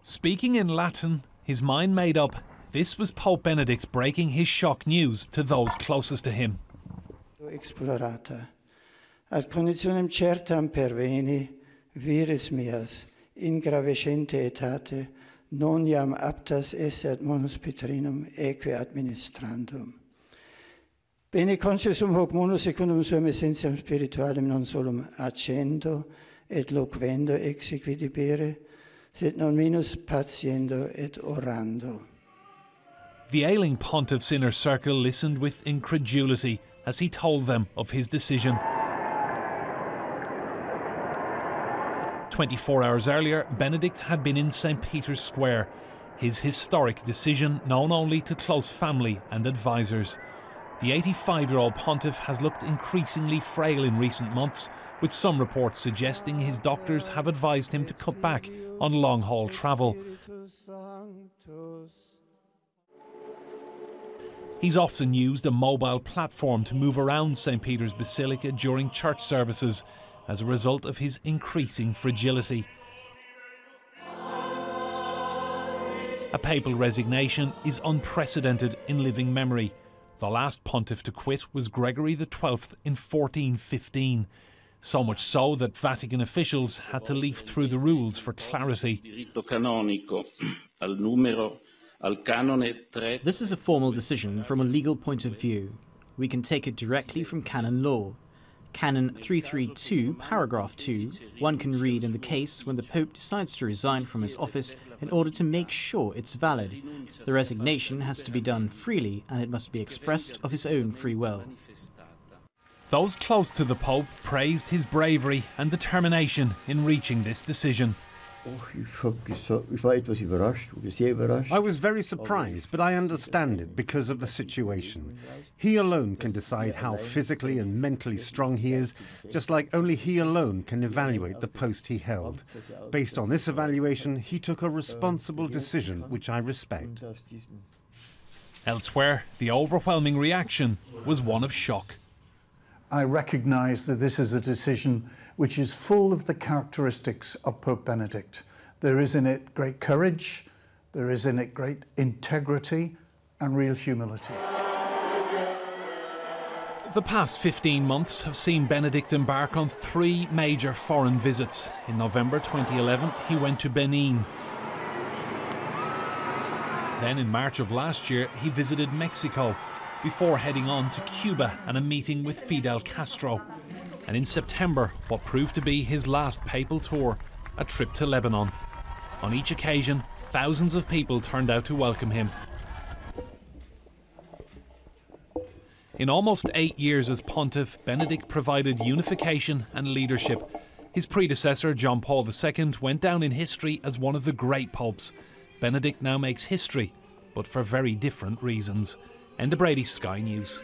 Speaking in Latin, his mind made up, this was Pope Benedict breaking his shock news to those closest to him. Explorata, ad conditionem certam perveni, vires meas, in gravescente etate, non iam aptas esse ad munus Petrinum eque administrandum. Bene consciusum hoc munus secundum suam essentiam spiritualem non solum accendo et loquendo exequi debere, sed non minus patiendo et orando. The ailing pontiff's inner circle listened with incredulity as he told them of his decision. 24 hours earlier, Benedict had been in St. Peter's Square, his historic decision known only to close family and advisors. The 85-year-old pontiff has looked increasingly frail in recent months, with some reports suggesting his doctors have advised him to cut back on long-haul travel. He's often used a mobile platform to move around St. Peter's Basilica during church services as a result of his increasing fragility. A papal resignation is unprecedented in living memory. The last pontiff to quit was Gregory XII in 1415. So much so that Vatican officials had to leaf through the rules for clarity. This is a formal decision from a legal point of view. We can take it directly from canon law. Canon 332, paragraph 2, one can read in the case when the Pope decides to resign from his office in order to make sure it's valid. The resignation has to be done freely and it must be expressed of his own free will. Those close to the Pope praised his bravery and determination in reaching this decision. I was very surprised, but I understand it because of the situation. He alone can decide how physically and mentally strong he is, just like only he alone can evaluate the post he held. Based on this evaluation, he took a responsible decision, which I respect. Elsewhere, the overwhelming reaction was one of shock. I recognise that this is a decision which is full of the characteristics of Pope Benedict. There is in it great courage, there is in it great integrity and real humility. The past 15 months have seen Benedict embark on 3 major foreign visits. In November 2011, he went to Benin. Then in March of last year, he visited Mexico, before heading on to Cuba and a meeting with Fidel Castro. And in September, what proved to be his last papal tour, a trip to Lebanon. On each occasion, thousands of people turned out to welcome him. In almost 8 years as pontiff, Benedict provided unification and leadership. His predecessor, John Paul II, went down in history as one of the great popes. Benedict now makes history, but for very different reasons. Enda Brady, Sky News.